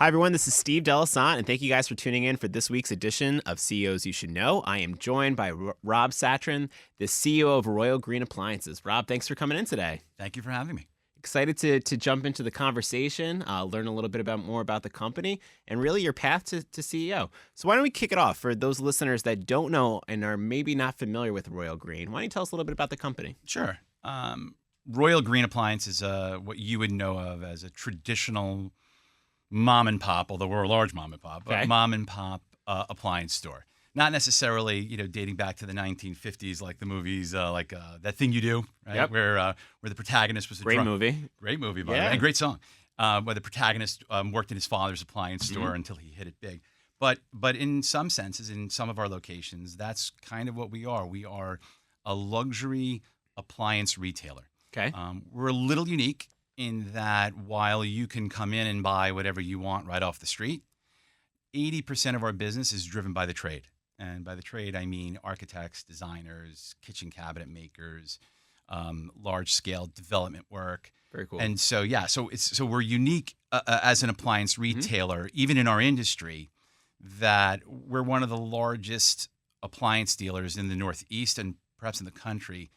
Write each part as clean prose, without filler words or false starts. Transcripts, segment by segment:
Hi, everyone. This is Steve Delisant, and thank you guys for tuning in for this week's edition of CEOs You Should Know. I am joined by Rob Satran, the CEO of Royal Green Appliances. Rob, thanks for coming in today. Thank you for having me. Excited to jump into the conversation, learn a little bit more about the company, and really your path to CEO. So why don't we kick it off for those listeners that don't know and are maybe not familiar with Royal Green? Why don't you tell us a little bit about the company? Sure. Royal Green Appliance is what you would know of as a traditional mom and pop, although we're a large mom and pop, Okay. but mom and pop appliance store. Not necessarily, dating back to the 1950s, like the movies, That Thing You Do, right? Yep. Where the protagonist was a Great drunk. movie. Great movie, by the Yeah. way, and great song. Where the protagonist worked in his father's appliance store until he hit it big. But in some senses, in some of our locations, that's kind of what we are. We are a luxury appliance retailer. Okay. We're a little unique in that while you can come in and buy whatever you want right off the street, 80% of our business is driven by the trade. And by the trade, I mean architects, designers, kitchen cabinet makers, large-scale development work. Very cool. And so, so we're unique as an appliance retailer, even in our industry, that we're one of the largest appliance dealers in the Northeast and perhaps in the country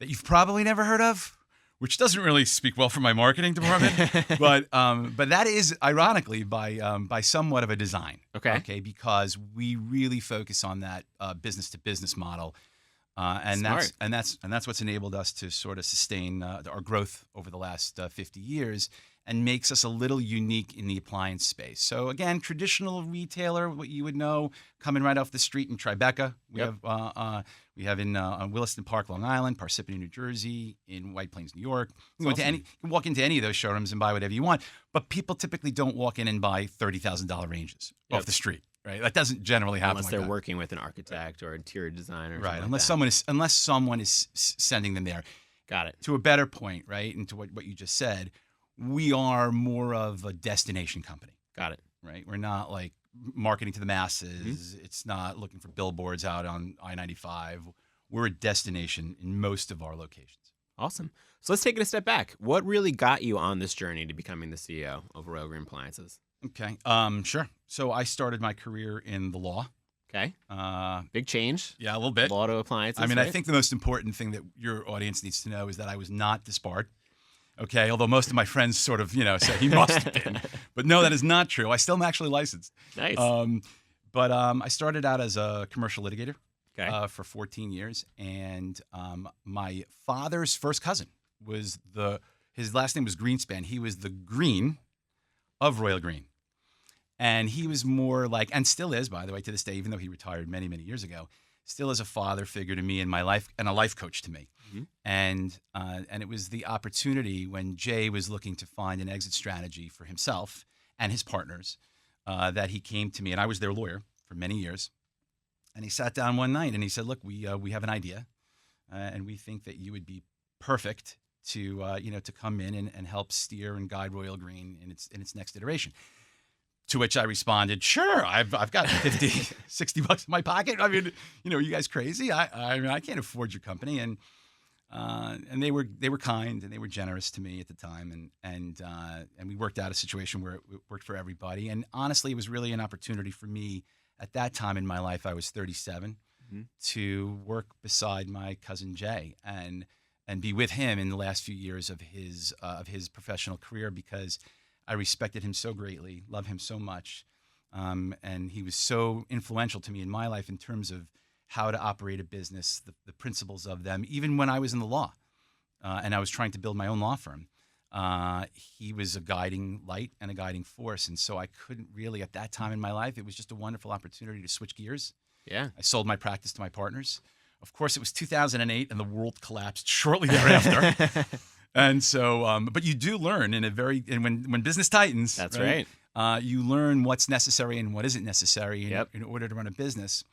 that you've probably never heard of, which doesn't really speak well for my marketing department. but that is ironically by somewhat of a design. Okay. Because we really focus on that business to business model. And Smart. that's what's enabled us to sort of sustain our growth over the last 50 years and makes us a little unique in the appliance space. So again, traditional retailer, what you would know, coming right off the street in Tribeca. We have in on Williston Park, Long Island, Parsippany, New Jersey, in White Plains, New York. You can walk into any of those showrooms and buy whatever you want. But people typically don't walk in and buy $30,000 ranges off the street. Right, that doesn't generally happen Unless like they're that. working with an architect or interior designer. Or Right, something unless like that. someone is sending them there. Got it. To a better point, right, and to what you just said, we are more of a destination company. Got it. Right, we're not like marketing to the masses. It's not looking for billboards out on I-95. We're a destination in most of our locations. Awesome. So let's take it a step back. What really got you on this journey to becoming the CEO of Royal Green Appliances? Okay, sure. So I started my career in the law. Okay. Big change. Yeah, a little bit. Law to appliances. I mean, right? I think the most important thing that your audience needs to know is that I was not disbarred. Okay, although most of my friends sort of, say he must have been. But no, that is not true. I still am actually licensed. Nice. But I started out as a commercial litigator for 14 years. And my father's first cousin was his last name was Greenspan. He was the Green of Royal Green. And he was more like, and still is, by the way, to this day, even though he retired many, many years ago, still is a father figure to me in my life and a life coach to me. And it was the opportunity when Jay was looking to find an exit strategy for himself and his partners that he came to me, and I was their lawyer for many years. And he sat down one night and he said, "Look, we have an idea, and we think that you would be perfect to to come in and help steer and guide Royal Green in its next iteration." To which I responded, "Sure, I've got 50, 60 bucks in my pocket. I mean, are you guys crazy? I mean, I can't afford your company." And they were kind and they were generous to me at the time, and we worked out a situation where it worked for everybody. And honestly, it was really an opportunity for me at that time in my life. I was 37 to work beside my cousin Jay and be with him in the last few years of his professional career, because I respected him so greatly, love him so much, and he was so influential to me in my life in terms of how to operate a business, the principles of them, even when I was in the law and I was trying to build my own law firm. He was a guiding light and a guiding force, and so I couldn't really, at that time in my life, it was just a wonderful opportunity to switch gears. Yeah. I sold my practice to my partners. Of course, it was 2008, and the world collapsed shortly thereafter. And so, but you do learn and when business tightens, That's right. You learn what's necessary and what isn't necessary in order to run a business.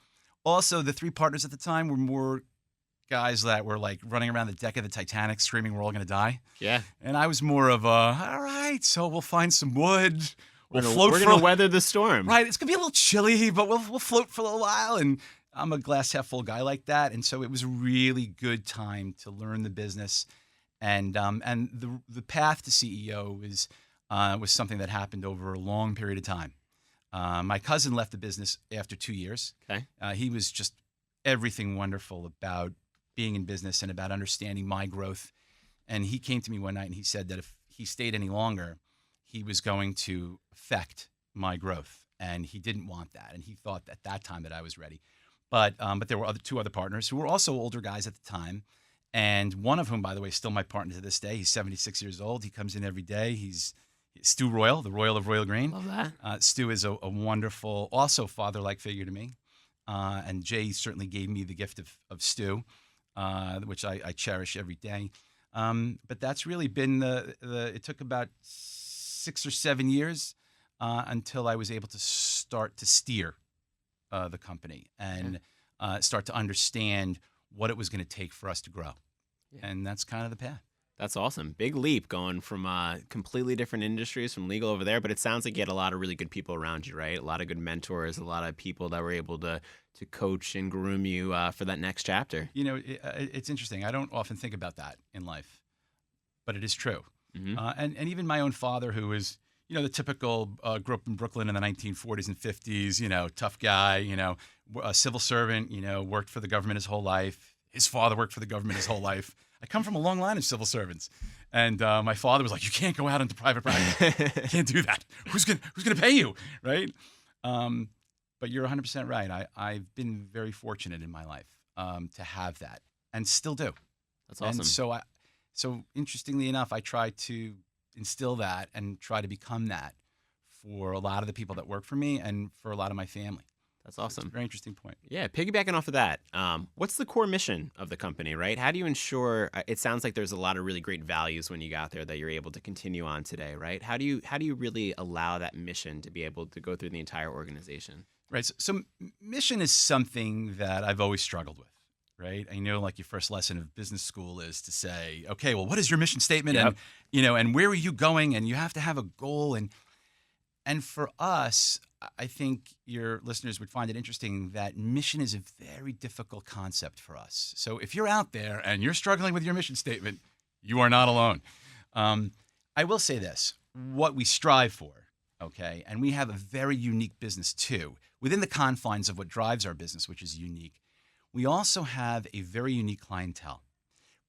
Also, the three partners at the time were more guys that were like running around the deck of the Titanic screaming, "We're all going to die." Yeah. And I was more of all right, so we'll find some wood. We're going to weather the storm. Right. It's going to be a little chilly, but we'll float for a little while. And I'm a glass half full guy like that. And so it was a really good time to learn the business. And the path to CEO is was something that happened over a long period of time. My cousin left the business after 2 years. Okay. He was just everything wonderful about being in business and about understanding my growth. And he came to me one night and he said that if he stayed any longer, he was going to affect my growth. And he didn't want that. And he thought at that time that I was ready. But there were two other partners who were also older guys at the time. And one of whom, by the way, is still my partner to this day. He's 76 years old. He comes in every day. He's Stu Royal, the Royal of Royal Green. Love that. Stu is a wonderful, also father-like figure to me. And Jay certainly gave me the gift of Stu, which I cherish every day. But that's really been it took about 6 or 7 years until I was able to start to steer the company and start to understand what it was going to take for us to grow. Yeah. And that's kind of the path. That's awesome. Big leap going from completely different industries, from legal over there. But it sounds like you had a lot of really good people around you, right? A lot of good mentors, a lot of people that were able to coach and groom you for that next chapter. You know, it's interesting. I don't often think about that in life, but it is true. Mm-hmm. And even my own father, who is, you know, the typical grew up in Brooklyn in the 1940s and 50s, you know, tough guy, you know, a civil servant, you know, worked for the government his whole life. His father worked for the government his whole life. I come from a long line of civil servants, and my father was like, "You can't go out into private practice. You can't do that. Who's gonna pay you, right?" But you're 100% right. I've been very fortunate in my life to have that, and still do. That's awesome. And so interestingly enough, I try to instill that and try to become that for a lot of the people that work for me and for a lot of my family. That's awesome. It's a very interesting point. Yeah, piggybacking off of that, what's the core mission of the company, right? How do you ensure, it sounds like there's a lot of really great values when you got there that you're able to continue on today, right? How do you really allow that mission to be able to go through the entire organization? Right. So mission is something that I've always struggled with, right? I know, like, your first lesson of business school is to say, okay, well, what is your mission statement? Yep. And, you know, and where are you going? And you have to have a goal. And for us, I think your listeners would find it interesting that mission is a very difficult concept for us. So if you're out there and you're struggling with your mission statement, you are not alone. I will say this, what we strive for, okay, and we have a very unique business too, within the confines of what drives our business, which is unique. We also have a very unique clientele.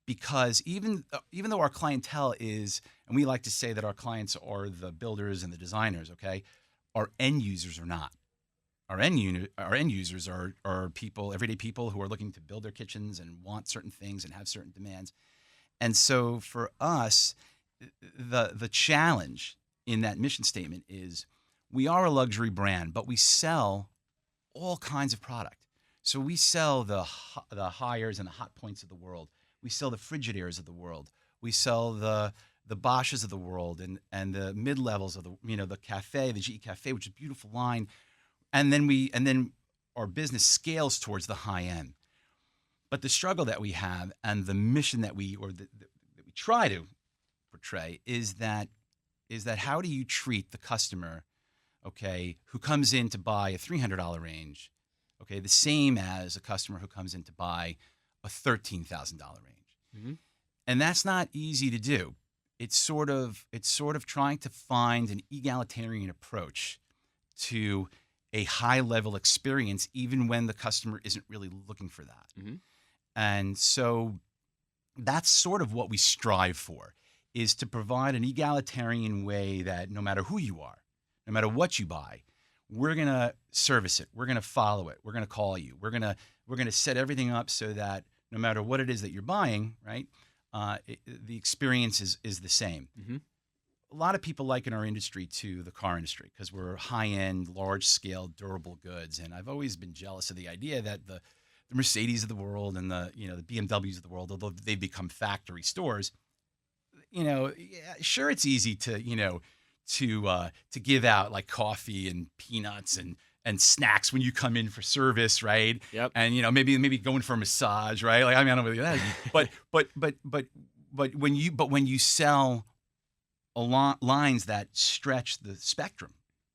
Because even though our clientele is, and we like to say that our clients are the builders and the designers, okay, our end users are not. Our end users are people, everyday people who are looking to build their kitchens and want certain things and have certain demands. And so for us, the challenge in that mission statement is we are a luxury brand, but we sell all kinds of product. So we sell the Hires and the Hot Points of the world. We sell the Frigidairs of the world. We sell the Bosches of the world and the mid-levels of the cafe, the GE Cafe, which is a beautiful line. And then our business scales towards the high end. But the struggle that we have and the mission that we try to portray is that how do you treat the customer, okay, who comes in to buy a $300 range, okay, the same as a customer who comes in to buy a $13,000 range. Mm-hmm. And that's not easy to do. It's sort of trying to find an egalitarian approach to a high-level experience, even when the customer isn't really looking for that. Mm-hmm. And so that's sort of what we strive for, is to provide an egalitarian way that no matter who you are, no matter what you buy, we're going to service it. We're going to follow it. We're going to call you. We're going to set everything up so that no matter what it is that you're buying, right, the experience is the same. Mm-hmm. A lot of people liken our industry to the car industry because we're high-end, large-scale, durable goods. And I've always been jealous of the idea that the Mercedes of the world and the BMWs of the world, although they've become factory stores, sure, it's easy to give out like coffee and peanuts and snacks when you come in for service, right? Yep. And maybe going for a massage, right? Like, I mean, I don't really that. But when you sell lines that stretch the spectrum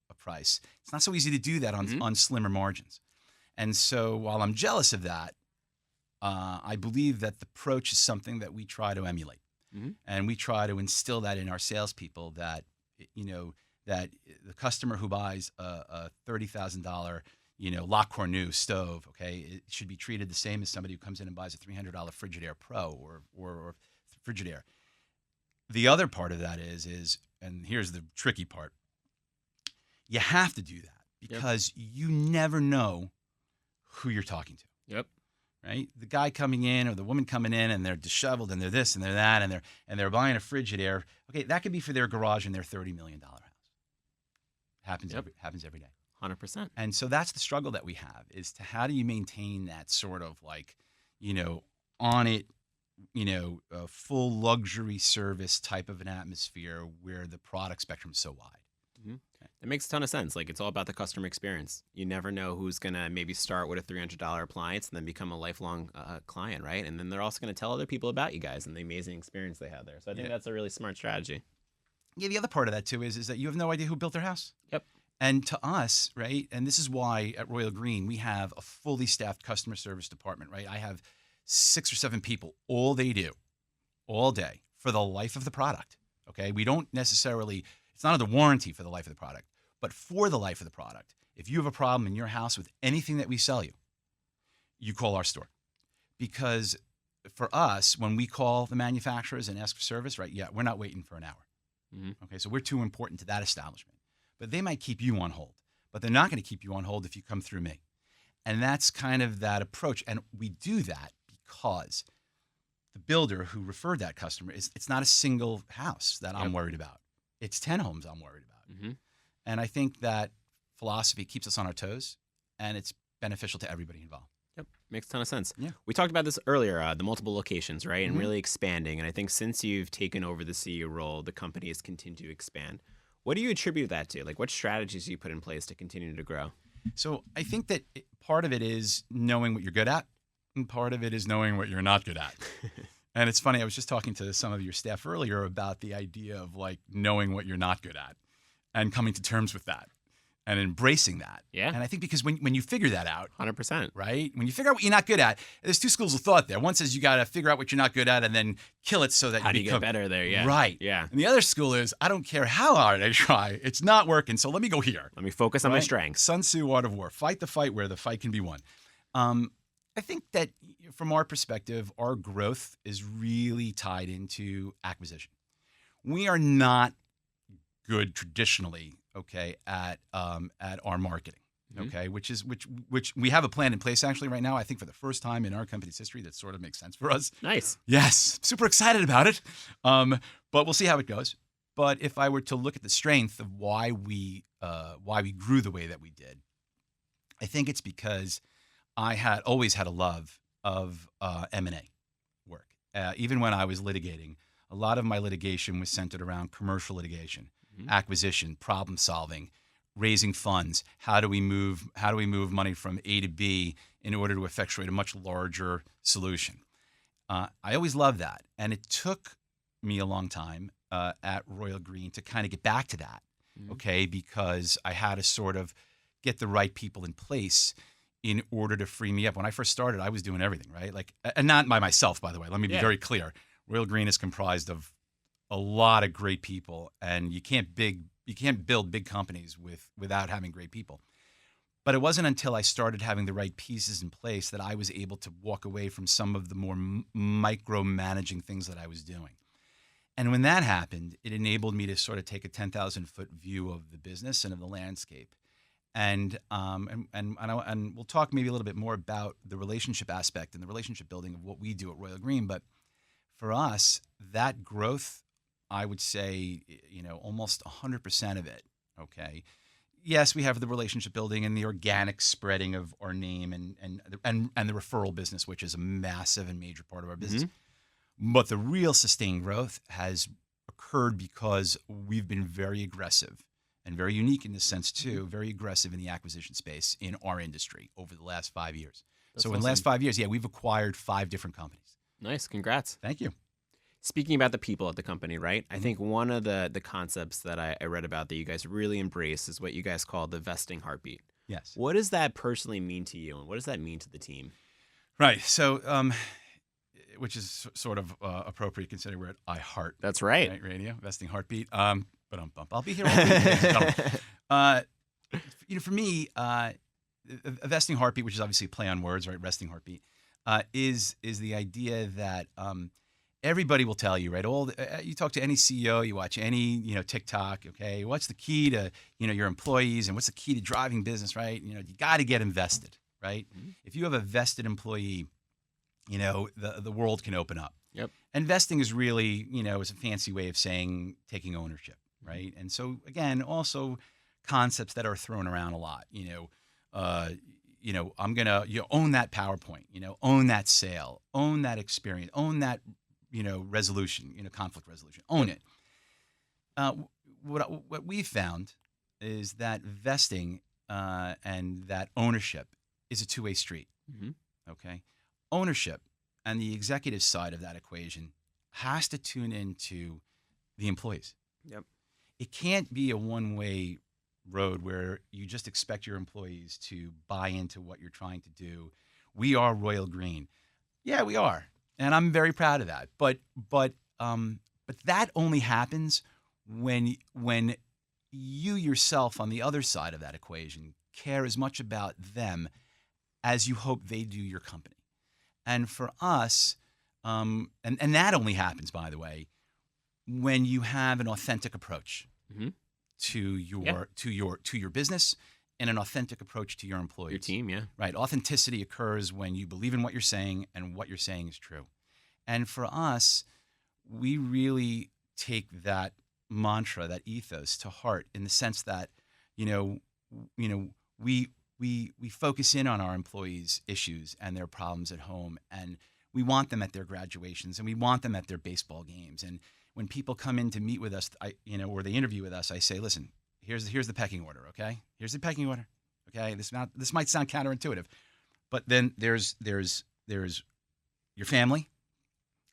of price, it's not so easy to do that on slimmer margins. And so while I'm jealous of that, I believe that the approach is something that we try to emulate. Mm-hmm. And we try to instill that in our salespeople that that the customer who buys a $30,000 La Cornu stove, okay, it should be treated the same as somebody who comes in and buys a $300 Frigidaire Pro or Frigidaire. The other part of that is, and here's the tricky part, you have to do that because you never know who you're talking to. Yep. Right? The guy coming in or the woman coming in and they're disheveled and they're this and they're that and they're buying a Frigidaire. Okay, that could be for their garage in their $30 million house. Happens every day. 100%. And so that's the struggle that we have is to how do you maintain that sort of like, on it, full luxury service type of an atmosphere where the product spectrum is so wide. Mm-hmm. That makes a ton of sense. Like, it's all about the customer experience. You never know who's going to maybe start with a $300 appliance and then become a lifelong client, right? And then they're also going to tell other people about you guys and the amazing experience they have there. So I think that's a really smart strategy. Yeah, the other part of that, too, is that you have no idea who built their house. Yep. And to us, right, and this is why at Royal Green we have a fully staffed customer service department, right? I have 6 or 7 people. All they do, all day, for the life of the product, okay? We don't necessarily, it's not under warranty for the life of the product, but for the life of the product. If you have a problem in your house with anything that we sell you, you call our store. Because for us, when we call the manufacturers and ask for service, right, we're not waiting for an hour. Mm-hmm. Okay, so we're too important to that establishment. But they might keep you on hold. But they're not going to keep you on hold if you come through me. And that's kind of that approach. And we do that because the builder who referred that customer, it's not a single house that I'm worried about. It's 10 homes I'm worried about. Mm-hmm. And I think that philosophy keeps us on our toes, and it's beneficial to everybody involved. Yep, makes a ton of sense. Yeah. We talked about this earlier, the multiple locations, right, and really expanding. And I think since you've taken over the CEO role, the company has continued to expand. What do you attribute that to? Like, what strategies do you put in place to continue to grow? So I think that part of it is knowing what you're good at, and part of it is knowing what you're not good at. And it's funny, I was just talking to some of your staff earlier about the idea of like knowing what you're not good at and coming to terms with that and embracing that. Yeah. And I think because when you figure that out, 100%, right? When you figure out what you're not good at, there's 2 schools of thought there. One says you got to figure out what you're not good at and then kill it so that how do you get better there? Yeah. Right. Yeah. And the other school is I don't care how hard I try, it's not working. So let me go here. Let me focus on my strengths. Sun Tzu, Art of War. Fight the fight where the fight can be won. I think that from our perspective, our growth is really tied into acquisition. We are not good traditionally, okay, at our marketing, okay, which we have a plan in place actually right now. I think for the first time in our company's history, that sort of makes sense for us. Nice. Yes, super excited about it. But we'll see how it goes. But if I were to look at the strength of why we grew the way that we did, I think it's because I had always had a love of M&A work. Even when I was litigating, a lot of my litigation was centered around commercial litigation, acquisition, problem solving, raising funds. How do we move money from A to B in order to effectuate a much larger solution? I always loved that, and it took me a long time at Royal Green to kind of get back to that. Okay, because I had to sort of get the right people in place in order to free me up. When I first started, I was doing everything, right? Like, and not by myself, by the way. Let me be very clear. Royal Green is comprised of a lot of great people, and you can't build big companies without having great people. But it wasn't until I started having the right pieces in place that I was able to walk away from some of the more micromanaging things that I was doing. And when that happened, it enabled me to sort of take a 10,000-foot view of the business and of the landscape. And we'll talk maybe a little bit more about the relationship aspect and the relationship building of what we do at Royal Green. But for us, that growth, I would say, almost 100% of it. Okay, yes, we have the relationship building and the organic spreading of our name and the referral business, which is a massive and major part of our business. But the real sustained growth has occurred because we've been very aggressive. And very unique in this sense, too, very aggressive in the acquisition space in our industry over the last 5 years. So in the last 5 years, we've acquired 5 different companies. Nice. Congrats. Thank you. Speaking about the people at the company, right? I think one of the concepts that I read about that you guys really embrace is what you guys call the vesting heartbeat. Yes. What does that personally mean to you, and what does that mean to the team? Right. So, which is sort of appropriate considering we're at iHeart. That's right. Radio, vesting heartbeat. But I'll be here all week, ladies and gentlemen. For me, a vesting heartbeat, which is obviously a play on words, right? Resting heartbeat, is the idea that everybody will tell you, right? You talk to any CEO, you watch any TikTok, okay? What's the key to your employees, and what's the key to driving business, right? You got to get invested, right? Mm-hmm. If you have a vested employee, the world can open up. Yep. Investing is really is a fancy way of saying taking ownership, right? And so again, also concepts that are thrown around a lot. I'm gonna own that PowerPoint, own that sale, own that experience, own that resolution, conflict resolution, own it. What we've found is that vesting and that ownership is a two-way street. Mm-hmm. Okay, ownership and the executive side of that equation has to tune into the employees. Yep. It can't be a one-way road where you just expect your employees to buy into what you're trying to do. We are Royal Green. Yeah, we are. And I'm very proud of that. But that only happens when you yourself on the other side of that equation care as much about them as you hope they do your company. And for us, and that only happens, by the way, when you have an authentic approach mm-hmm. to your business and an authentic approach to your employees. Your team, yeah. Right. Authenticity occurs when you believe in what you're saying and what you're saying is true. And for us, we really take that mantra, that ethos to heart in the sense that, we focus in on our employees' issues and their problems at home, and we want them at their graduations, and we want them at their baseball games. And when people come in to meet with us, or they interview with us, I say, listen, here's the pecking order, okay? Here's the pecking order, okay? This might sound counterintuitive, but then there's your family,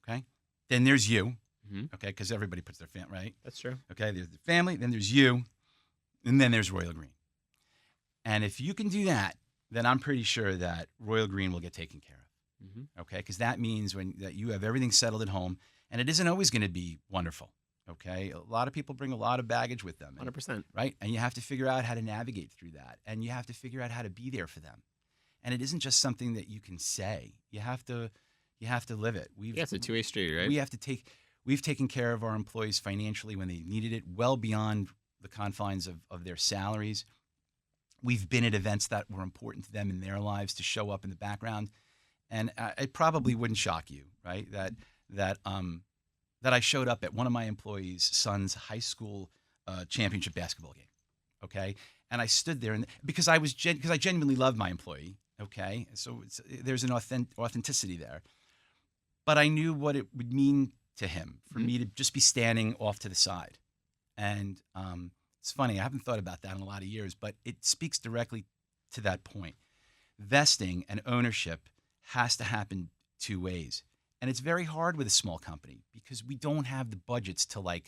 okay? Then there's you, mm-hmm. okay? Because everybody puts their family, right? That's true. Okay, there's the family, then there's you, and then there's Royal Green. And if you can do that, then I'm pretty sure that Royal Green will get taken care of, mm-hmm. okay? Because that means that you have everything settled at home, and it isn't always going to be wonderful, okay? A lot of people bring a lot of baggage with them. 100%. Right? And you have to figure out how to navigate through that, and you have to figure out how to be there for them. And it isn't just something that you can say. You have to live it. It's a two-way street, right? We've taken care of our employees financially when they needed it, well beyond the confines of their salaries. We've been at events that were important to them in their lives to show up in the background. And it probably wouldn't shock you, right? That I showed up at one of my employees' son's high school championship basketball game, okay? And I stood there, because I genuinely love my employee, okay? So there's an authenticity there. But I knew what it would mean to him for mm-hmm. me to just be standing off to the side. And it's funny, I haven't thought about that in a lot of years, but it speaks directly to that point. Vesting and ownership has to happen two ways. And it's very hard with a small company because we don't have the budgets to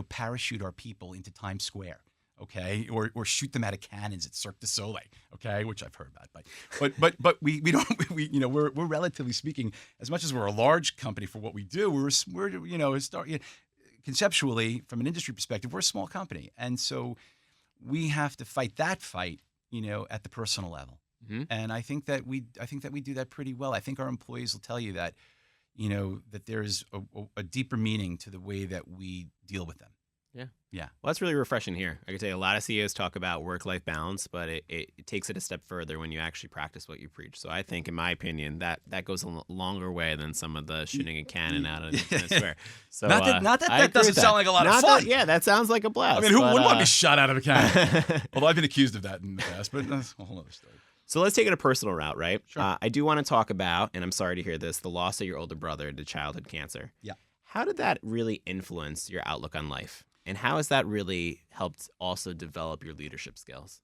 parachute our people into Times Square, okay, or shoot them out of cannons at Cirque du Soleil, okay, which I've heard about. But we don't we're relatively speaking, as much as we're a large company for what we do, we're conceptually from an industry perspective, we're a small company, and so we have to fight that fight, at the personal level. Mm-hmm. And I think that we do that pretty well. I think our employees will tell you that. That there's a deeper meaning to the way that we deal with them. Yeah. Well, that's really refreshing here. I can tell you a lot of CEOs talk about work-life balance, but it takes it a step further when you actually practice what you preach. So I think, in my opinion, that goes a longer way than some of the shooting a cannon out of the square. So not that doesn't sound like a lot of fun. That sounds like a blast. I mean, who wouldn't want to be shot out of a cannon? Although I've been accused of that in the past, but that's a whole other story. So let's take it a personal route, right? Sure. I do want to talk about, and I'm sorry to hear this, the loss of your older brother to childhood cancer. Yeah. How did that really influence your outlook on life? And how has that really helped also develop your leadership skills?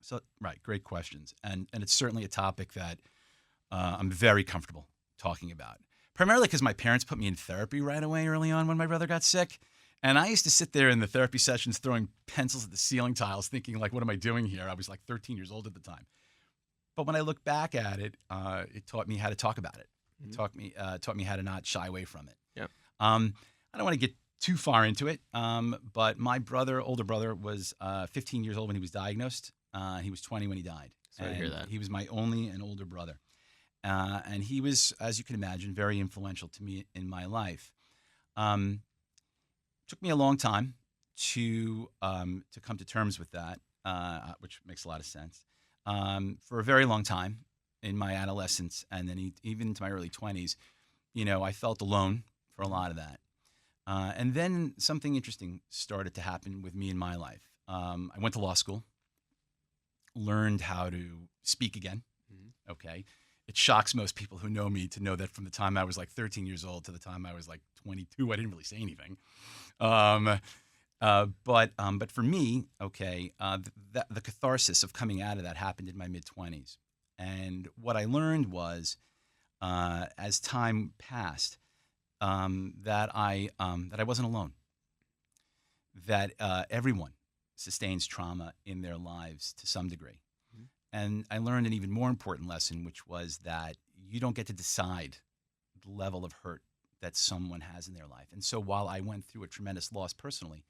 So, right, great questions. And it's certainly a topic that I'm very comfortable talking about. Primarily because my parents put me in therapy right away early on when my brother got sick. And I used to sit there in the therapy sessions throwing pencils at the ceiling tiles thinking, what am I doing here? I was 13 years old at the time. But when I look back at it, it taught me how to talk about it. It taught me how to not shy away from it. Yeah. I don't want to get too far into it. But my older brother, was 15 years old when he was diagnosed. He was 20 when he died. Sorry to hear that. He was my only and older brother. And he was, as you can imagine, very influential to me in my life. Took me a long time to come to terms with that, which makes a lot of sense. For a very long time in my adolescence, and then even into my early 20s, I felt alone for a lot of that. And then something interesting started to happen with me in my life. I went to law school, learned how to speak again. Mm-hmm. Okay. It shocks most people who know me to know that from the time I was like 13 years old to the time I was like 22, I didn't really say anything. But for me, okay, the catharsis of coming out of that happened in my mid-20s. And what I learned was, as time passed, that I wasn't alone. That everyone sustains trauma in their lives to some degree. Mm-hmm. And I learned an even more important lesson, which was that you don't get to decide the level of hurt that someone has in their life. And so while I went through a tremendous loss personally,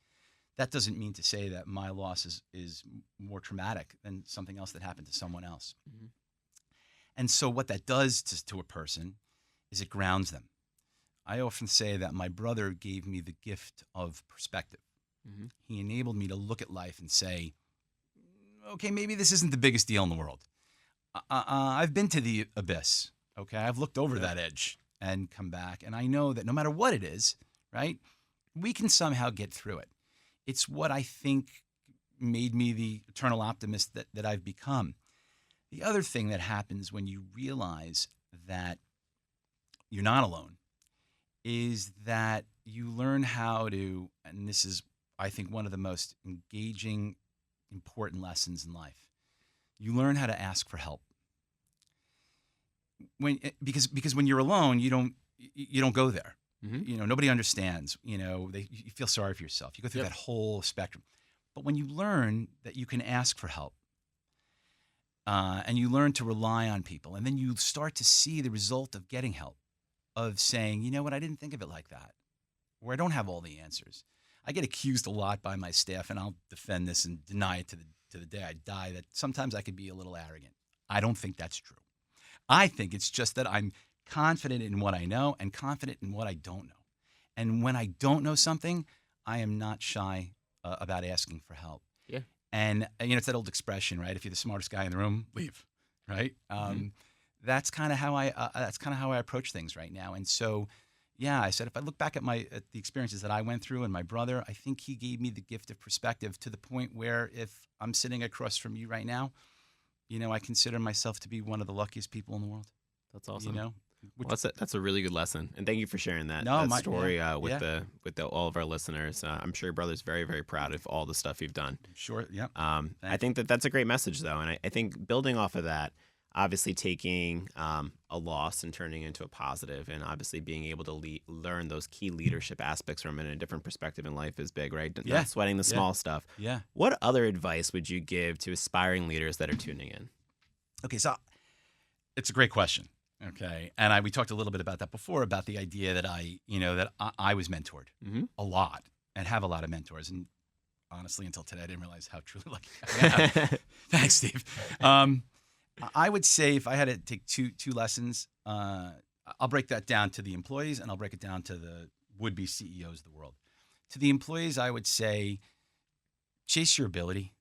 that doesn't mean to say that my loss is more traumatic than something else that happened to someone else. Mm-hmm. And so what that does to a person is it grounds them. I often say that my brother gave me the gift of perspective. Mm-hmm. He enabled me to look at life and say, okay, maybe this isn't the biggest deal in the world. I've been to the abyss. Okay, I've looked over that edge and come back. And I know that no matter what it is, right, we can somehow get through it. It's what I think made me the eternal optimist that I've become. The other thing that happens when you realize that you're not alone is that you learn how to, and this is, I think, one of the most engaging, important lessons in life. You learn how to ask for help. Because when you're alone, you don't go there. Mm-hmm. Nobody understands. You feel sorry for yourself. You go through that whole spectrum. But when you learn that you can ask for help, and you learn to rely on people, and then you start to see the result of getting help, of saying, you know what, I didn't think of it like that, or I don't have all the answers. I get accused a lot by my staff, and I'll defend this and deny it to the day I die, that sometimes I could be a little arrogant. I don't think that's true. I think it's just that I'm confident in what I know and confident in what I don't know. And when I don't know something, I am not shy about asking for help. Yeah. And it's that old expression, right? If you're the smartest guy in the room, leave, right? Mm-hmm. That's kind of how I approach things right now. And so, yeah, I said if I look back at the experiences that I went through and my brother, I think he gave me the gift of perspective to the point where if I'm sitting across from you right now, I consider myself to be one of the luckiest people in the world. That's awesome. That's a really good lesson, and thank you for sharing that story with all of our listeners. I'm sure your brother's very, very proud of all the stuff you've done. Sure, yeah. I think that's a great message, though, and I think building off of that, obviously taking a loss and turning it into a positive, and obviously being able to learn those key leadership aspects from it in a different perspective in life is big, right? Yeah. Not sweating the small stuff. Yeah. What other advice would you give to aspiring leaders that are tuning in? Okay, so it's a great question. Okay, and we talked a little bit about that before, about the idea that I was mentored a lot and have a lot of mentors, and honestly, until today, I didn't realize how truly lucky I am. Thanks, Steve. I would say if I had to take two lessons, I'll break that down to the employees, and I'll break it down to the would-be CEOs of the world. To the employees, I would say, chase your ability.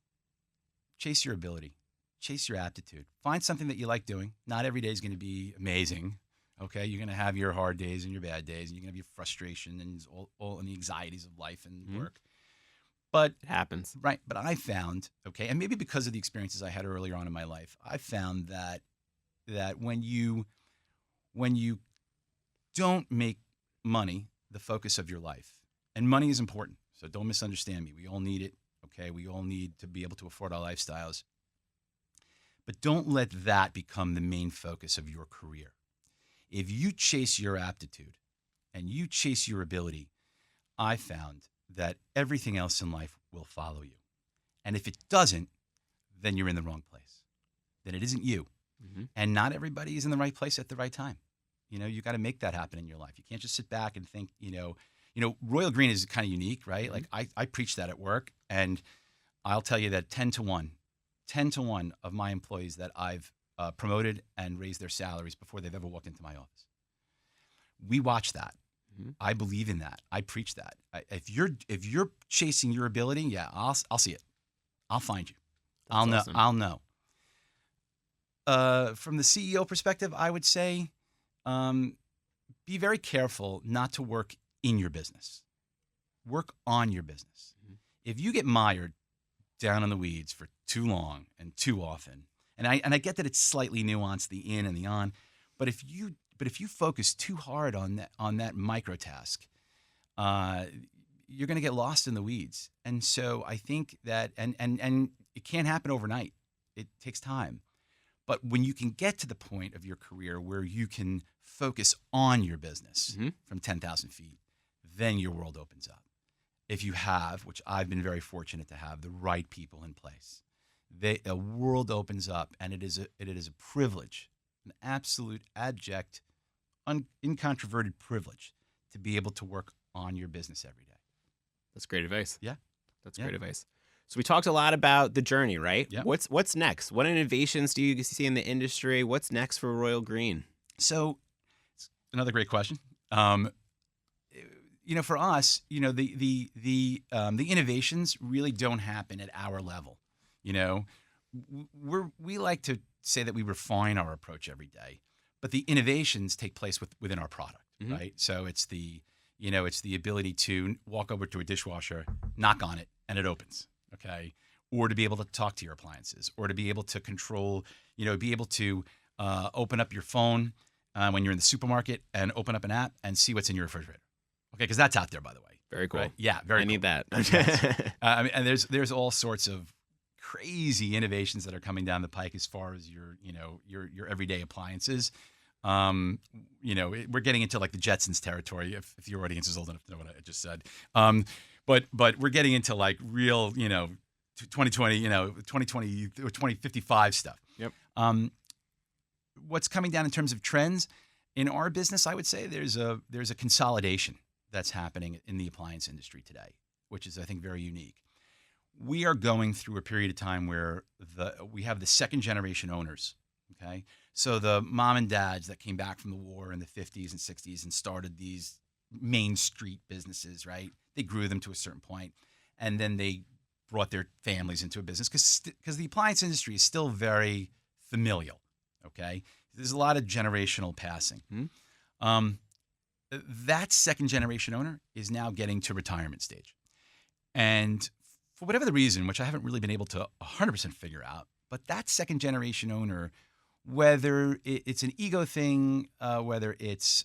Chase your ability. Chase your aptitude. Find something that you like doing. Not every day is going to be amazing. Okay, you're going to have your hard days and your bad days, and you're going to have your frustration and all and the anxieties of life and work. But it happens, right? But I found, okay, and maybe because of the experiences I had earlier on in my life, I found that when you don't make money the focus of your life, and money is important, so don't misunderstand me. We all need it. Okay, we all need to be able to afford our lifestyles. But don't let that become the main focus of your career. If you chase your aptitude and you chase your ability, I found that everything else in life will follow you. And if it doesn't, then you're in the wrong place. Then it isn't you. Mm-hmm. And not everybody is in the right place at the right time. You got to make that happen in your life. You can't just sit back and think, Royal Green is kind of unique, right? Like I preach that at work, and I'll tell you that 10 to 1 of my employees that I've promoted and raised their salaries before they've ever walked into my office. We watch that. I believe in that. I preach that. If you're chasing your ability, yeah, I'll see it. I'll find you. I'll know. Awesome. I'll know. From the CEO perspective, I would say, be very careful not to work in your business. Work on your business. If you get mired down in the weeds for too long and too often, and I get that it's slightly nuanced, the in and the on, but if you focus too hard on that micro task, you're going to get lost in the weeds. And so I think that, and it can't happen overnight. It takes time. But when you can get to the point of your career where you can focus on your business from 10,000 feet, then your world opens up. If you have, which I've been very fortunate to have, the right people in place, a world opens up, and it is a privilege, an absolute abject, incontroverted privilege to be able to work on your business every day. That's great advice. Yeah. That's great advice. So we talked a lot about the journey, right? Yeah. What's next? What innovations do you see in the industry? What's next for Royal Green? So it's another great question. For us, the innovations really don't happen at our level. We like to say that we refine our approach every day, but the innovations take place within our product, right? So it's the ability to walk over to a dishwasher, knock on it, and it opens. Okay. Or to be able to talk to your appliances, or to be able to control, be able to open up your phone when you're in the supermarket and open up an app and see what's in your refrigerator. Okay. Because that's out there, by the way. Very cool. Right? Yeah. Very I cool. need that. Yes. And there's all sorts of crazy innovations that are coming down the pike as far as your everyday appliances. We're getting into like the Jetsons territory if your audience is old enough to know what I just said. But we're getting into like real, 2020, 2020 or 2055 stuff. Yep. What's coming down in terms of trends in our business? I would say there's a consolidation that's happening in the appliance industry today, which is, I think, very unique. We are going through a period of time where we have the second generation owners. Okay. So the mom and dads that came back from the war in the 50s and 60s and started these main street businesses, right? They grew them to a certain point, and then they brought their families into a business because the appliance industry is still very familial, okay? There's a lot of generational passing. That second generation owner is now getting to retirement stage. And for whatever the reason, which I haven't really been able to 100% figure out, but that second generation owner, whether it's an ego thing, whether it's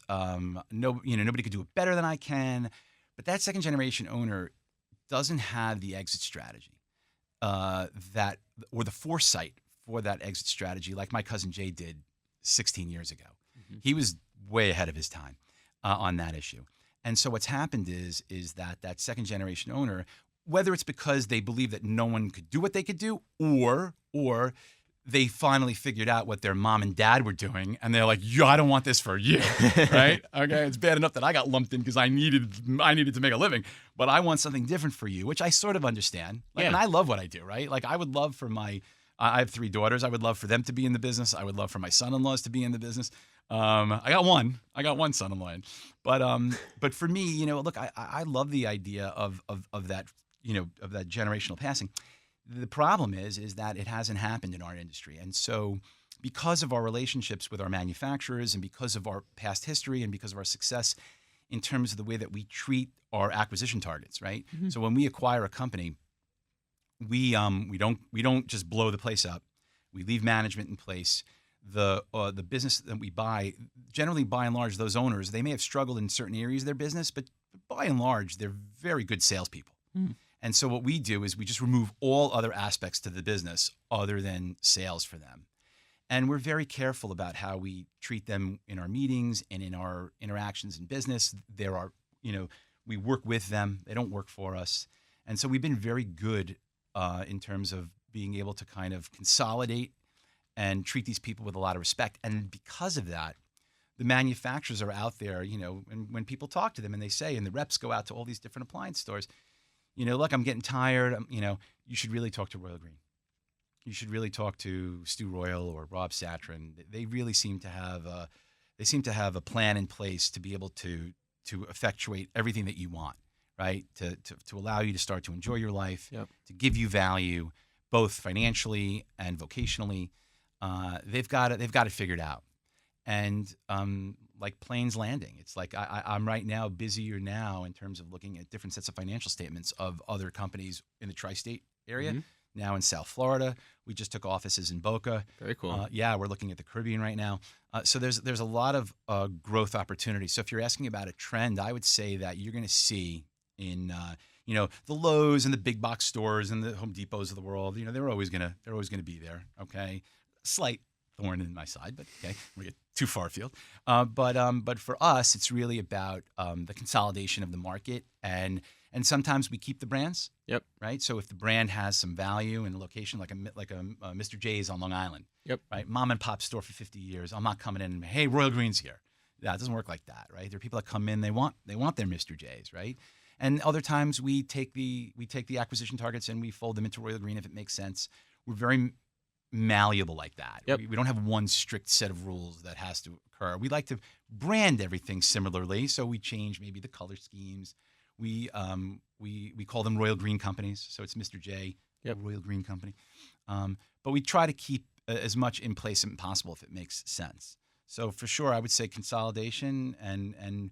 nobody could do it better than I can, but that second generation owner doesn't have the exit strategy or the foresight for that exit strategy, like my cousin Jay did 16 years ago. He was way ahead of his time on that issue. And so what's happened is that second generation owner, whether it's because they believe that no one could do what they could do, or they finally figured out what their mom and dad were doing, and they're like, I don't want this for you, right? Okay, it's bad enough that I got lumped in because I needed to make a living, but I want something different for you, which I sort of understand. And I love what I do, right? Like I would love for I have 3 daughters. I would love for them to be in the business. I would love for my son-in-laws to be in the business. I got one son-in-law, but for me, look, I love the idea of that, of that generational passing. The problem is that it hasn't happened in our industry. And so because of our relationships with our manufacturers and because of our past history and because of our success in terms of the way that we treat our acquisition targets, right? So when we acquire a company, we don't just blow the place up. We leave management in place. The business that we buy, generally by and large, those owners, they may have struggled in certain areas of their business, but by and large, they're very good salespeople. And so what we do is we just remove all other aspects to the business other than sales for them. And we're very careful about how we treat them in our meetings and in our interactions in business. We work with them. They don't work for us. And so we've been very good in terms of being able to kind of consolidate and treat these people with a lot of respect. And because of that, the manufacturers are out there, and when people talk to them and they say, and the reps go out to all these different appliance stores, look, I'm getting tired. You should really talk to Royal Green. You should really talk to Stu Royal or Rob Satran. They really seem to have a plan in place to be able to effectuate everything that you want, right? To allow you to start to enjoy your life, Yep. to give you value, both financially and vocationally. They've got it figured out. And like Plains Landing, it's like I'm right now busier now in terms of looking at different sets of financial statements of other companies in the tri-state area. Mm-hmm. Now in South Florida, we just took offices in Boca. Very cool. Yeah, we're looking at the Caribbean right now. So there's a lot of growth opportunities. So if you're asking about a trend, I would say that you're going to see in the Lowe's and the big box stores and the Home Depots of the world. They're always gonna be there. Okay, slight thorn in my side, but okay, we get too far afield. But for us, it's really about the consolidation of the market, and sometimes we keep the brands. Yep. Right. So if the brand has some value in a location like a Mr. J's on Long Island. Yep. Right. Mom and pop store for 50 years. I'm not coming in and, hey, Royal Green's here. Yeah, it doesn't work like that. Right. There are people that come in. They want their Mr. J's. Right. And other times we take the acquisition targets and we fold them into Royal Green if it makes sense. We're very malleable like that. Yep. We don't have one strict set of rules that has to occur. We like to brand everything similarly, so we change maybe the color schemes. We call them Royal Green companies, so it's Mr. J, Yep. Royal Green Company. But we try to keep as much in place as possible if it makes sense. So for sure, I would say consolidation and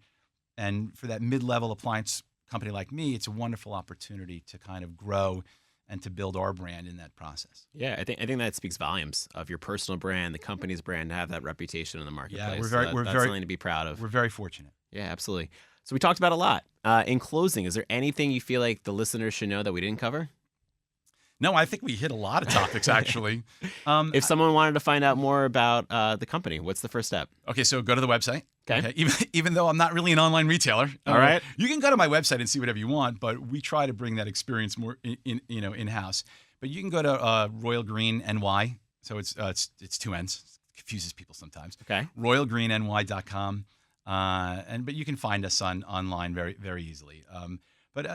for that mid-level appliance company like me, it's a wonderful opportunity to kind of grow and to build our brand in that process. Yeah, I think that speaks volumes of your personal brand, the company's brand, to have that reputation in the marketplace. Yeah, that's something to be proud of. We're very fortunate. Yeah, absolutely. So we talked about a lot. In closing, is there anything you feel like the listeners should know that we didn't cover? No, I think we hit a lot of topics, actually. If someone wanted to find out more about the company, what's the first step? Okay, so go to the website. Okay. Even though I'm not really an online retailer. All right. You can go to my website and see whatever you want, but we try to bring that experience more in-house. But you can go to Royal Green NY. So it's two N's. It confuses people sometimes. Okay. RoyalGreenNY.com. But you can find us online very, very easily.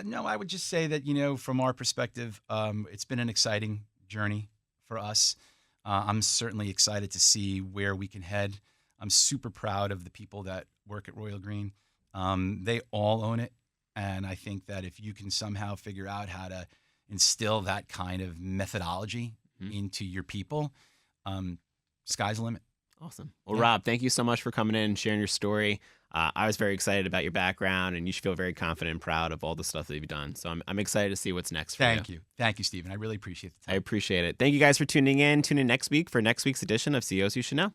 No, I would just say that, from our perspective, it's been an exciting journey for us. I'm certainly excited to see where we can head. I'm super proud of the people that work at Royal Green. They all own it. And I think that if you can somehow figure out how to instill that kind of methodology into your people, sky's the limit. Awesome. Well, yeah. Rob, thank you so much for coming in and sharing your story. I was very excited about your background, and you should feel very confident and proud of all the stuff that you've done. So I'm excited to see what's next for you. Thank you, Stephen. I really appreciate the time. I appreciate it. Thank you guys for tuning in. Tune in next week for next week's edition of CEOs You Should Know.